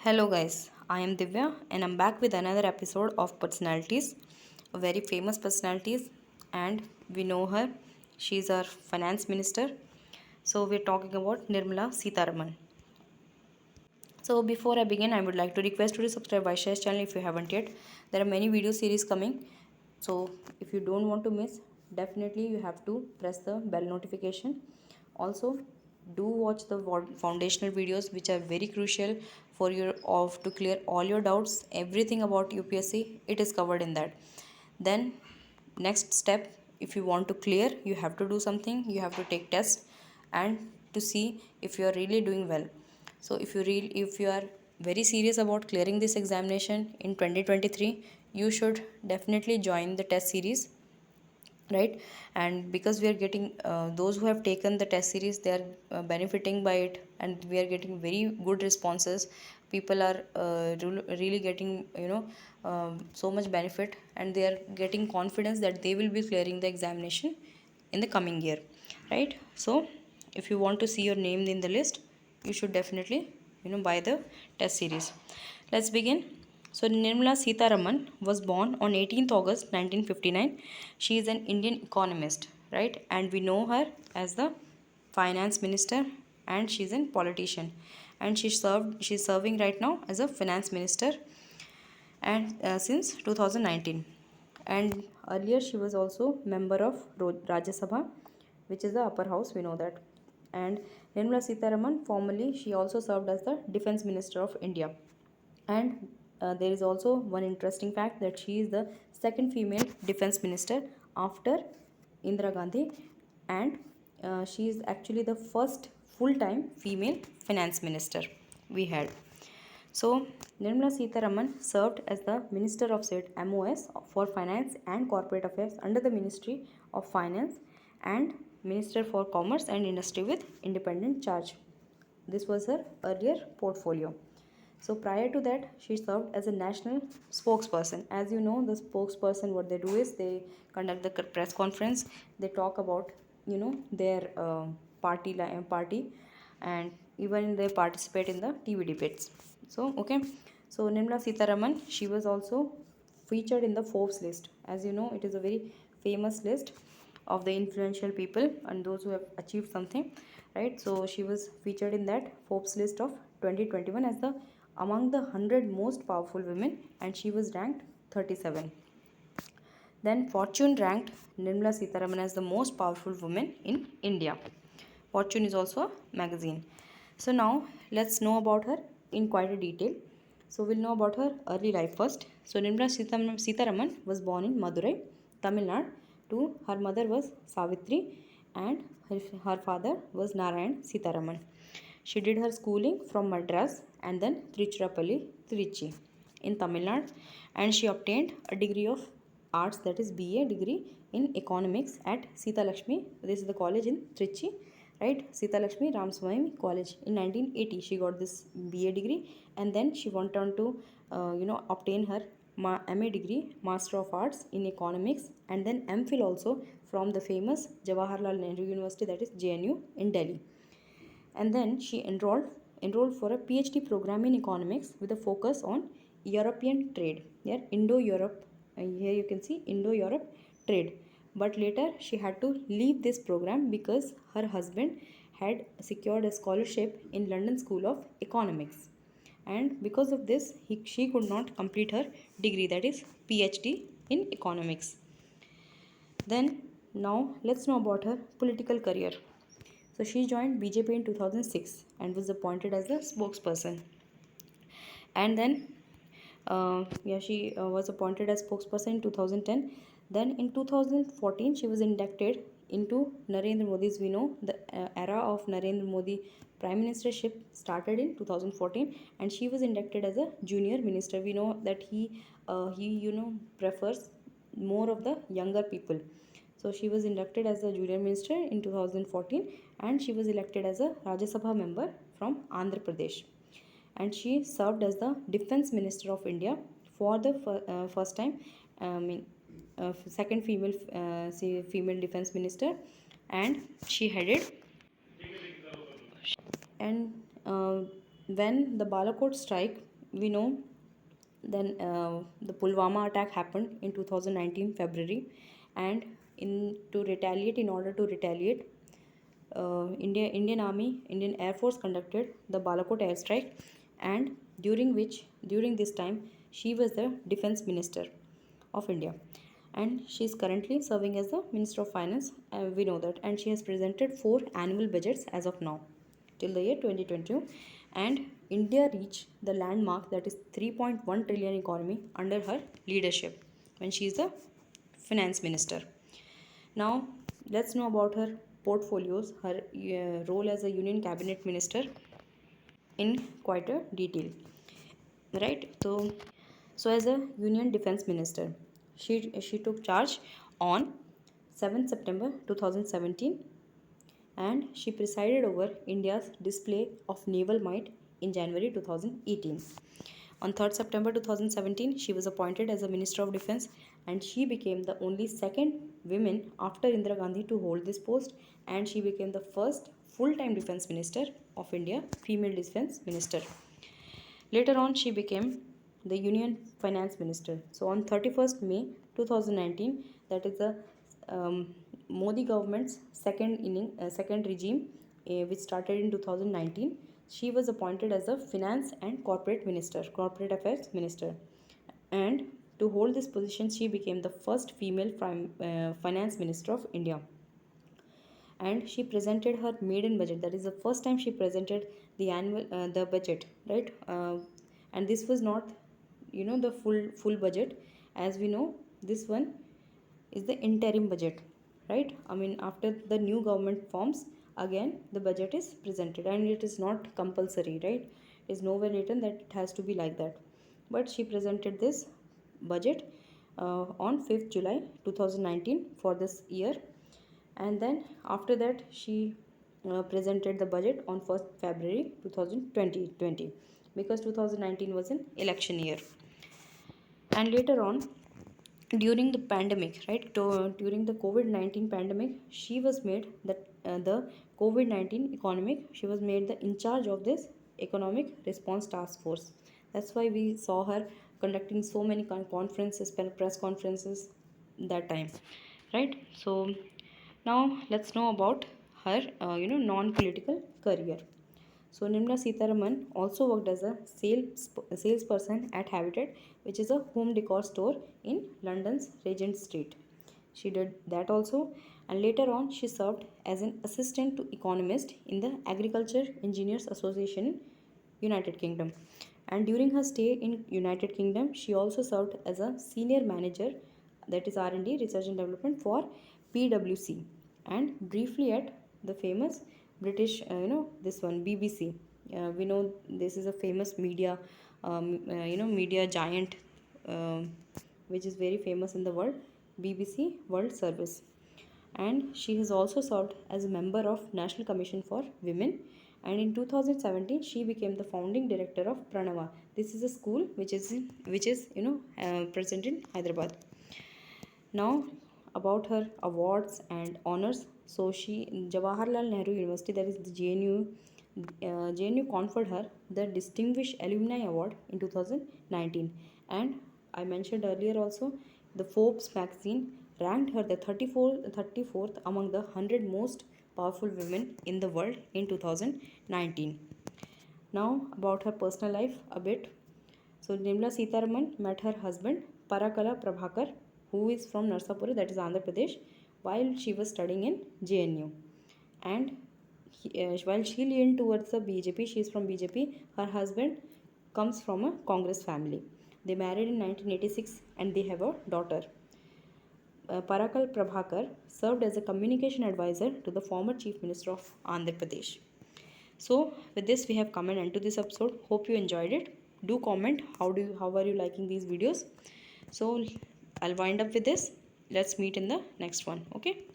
Hello guys, I am Divya and I'm back with another episode of Personalities, a very famous personalities, and we know her. She's our finance minister. So we're talking about Nirmala Sitharaman. So before I begin, I would like to request you to subscribe Vysh IAS channel if you haven't yet. There are many video series coming. So if you don't want to miss, definitely you have to press the bell notification. Also, do watch the foundational videos which are very crucial for your of to clear all your doubts. Everything about UPSC it is covered in that. Then next step, if you want to clear, you have to do something. You have to take test and to see if you are really doing well. So if you are very serious about clearing this examination in 2023, you should definitely join the test series, right? And because we are getting those who have taken the test series, they are benefiting by it, and we are getting very good responses. People are really getting so much benefit, and they are getting confidence that they will be clearing the examination in the coming year, right? So if you want to see your name in the list, you should definitely buy the test series. Let's begin. So Nirmala Sitharaman was born on 18th August 1959. She is an Indian economist, right? And we know her as the finance minister, and she's a politician. And she's serving right now as a finance minister, and since 2019. And earlier she was also member of Rajya Sabha, which is the upper house, we know that. And Nirmala Sitharaman, formerly she also served as the defense minister of India. And there is also one interesting fact that she is the second female defense minister after Indira Gandhi, and she is actually the first full-time female finance minister we had. So, Nirmala Sitharaman served as the Minister of State MOS for Finance and Corporate Affairs under the Ministry of Finance, and Minister for Commerce and Industry with independent charge. This was her earlier portfolio. So prior to that, she served as a national spokesperson. As you know, the spokesperson, what they do is they conduct the press conference. They talk about their party, and even they participate in the TV debates. So okay, so Nirmala Sitharaman, she was also featured in the Forbes list. As you know, it is a very famous list of the influential people and those who have achieved something, right? So she was featured in that Forbes list of 2021 as the among the 100 most powerful women, and she was ranked 37. Then Fortune ranked Nirmala Sitharaman as the most powerful woman in India. Fortune is also a magazine. So now let's know about her in quite a detail. So we'll know about her early life first. So Nirmala Sitharaman was born in Madurai, Tamil Nadu. To her mother was Savitri, and her father was Narayan Sitharaman. She did her schooling from Madras and then Tiruchirappalli, Trichy in Tamil Nadu, and she obtained a degree of arts, that is BA degree in economics at Sita Lakshmi. This is the college in Trichy, right? Sita Lakshmi Ramaswamy College. In 1980 she got this BA degree, and then she went on to obtain her MA degree, Master of Arts in Economics, and then MPhil also from the famous Jawaharlal Nehru University, that is JNU in Delhi. And then she enrolled for a PhD program in economics with a focus on European trade. Here Indo-Europe, here you can see Indo-Europe trade. But later she had to leave this program because her husband had secured a scholarship in London School of Economics, and because of this she could not complete her degree, that is PhD in economics. Then now let's know about her political career. So she joined BJP in 2006 and was appointed as the spokesperson. And then she was appointed as spokesperson in 2010. Then in 2014 she was inducted into Narendra Modi's, we know the era of Narendra Modi prime ministership started in 2014, and she was inducted as a junior minister. We know that he prefers more of the younger people. So she was inducted as a junior minister in 2014, and she was elected as a Rajya Sabha member from Andhra Pradesh, and she served as the defense minister of India for the first time. Second female defense minister, and she headed. And when the Balakot strike we know then the Pulwama attack happened in 2019 February, and in order to retaliate, Indian Army, Indian Air Force conducted the Balakot airstrike, and during this time she was the Defense Minister of India, and she is currently serving as the Minister of Finance. We know that, and she has presented 4 annual budgets as of now till the year 2022, and India reached the landmark that is 3.1 trillion economy under her leadership when she is the Finance Minister. Now, let's know about her portfolios, her role as a Union Cabinet Minister in quite a detail. Right? So as a Union Defense Minister, she took charge on 7th September 2017, and she presided over India's display of naval might in January 2018. On 3rd September 2017, she was appointed as a Minister of Defense, and she became the only second woman after Indira Gandhi to hold this post, and she became the first full-time Defense Minister of India, female Defense Minister. Later on, she became the Union Finance Minister. So on 31st May 2019, that is the Modi government's second regime, which started in 2019. She was appointed as a Finance and Corporate Affairs Minister. And to hold this position, she became the first female Finance Minister of India. And she presented her maiden budget. That is the first time she presented the budget, right? And this was not, the full budget. As we know, this one is the interim budget, right? I mean, after the new government forms, again the budget is presented, and it is not compulsory, right? It is nowhere written that it has to be like that. But she presented this budget on 5th July 2019 for this year, and then after that she presented the budget on 1st February 2020, because 2019 was an election year. And later on, during the pandemic, right, during the COVID-19 pandemic, she was made the COVID-19 she was made the in charge of this economic response task force. That's why we saw her conducting so many conferences, press conferences that time, right? So now let's know about her non-political career. So Nirmala Sitharaman also worked as a salesperson at Habitat, which is a home decor store in London's Regent Street. She did that also, and later on she served as an assistant to economist in the Agriculture Engineers Association, United Kingdom. And during her stay in United Kingdom, she also served as a senior manager, that is R&D, Research and Development, for PwC, and briefly at the famous British, this one BBC. We know this is a famous media, media giant, which is very famous in the world, BBC World Service. And she has also served as a member of National Commission for Women. And in 2017, she became the founding director of Pranava. This is a school which is present in Hyderabad. Now about her awards and honors. So Jawaharlal Nehru University, that is the JNU conferred her the Distinguished Alumni Award in 2019. And I mentioned earlier also, the Forbes magazine ranked her the 34th among the 100 most powerful women in the world in 2019. Now about her personal life a bit. So Nirmala Sitharaman met her husband Parakala Prabhakar, who is from Narsapura, that is Andhra Pradesh, while she was studying in JNU. And while she leaned towards the BJP, she is from BJP, her husband comes from a Congress family. They married in 1986 and they have a daughter. Parakal Prabhakar served as a communication advisor to the former Chief Minister of Andhra Pradesh. So with this, we have come an end to this episode. Hope you enjoyed it. Do comment how are you liking these videos. So I'll wind up with this. Let's meet in the next one. Okay.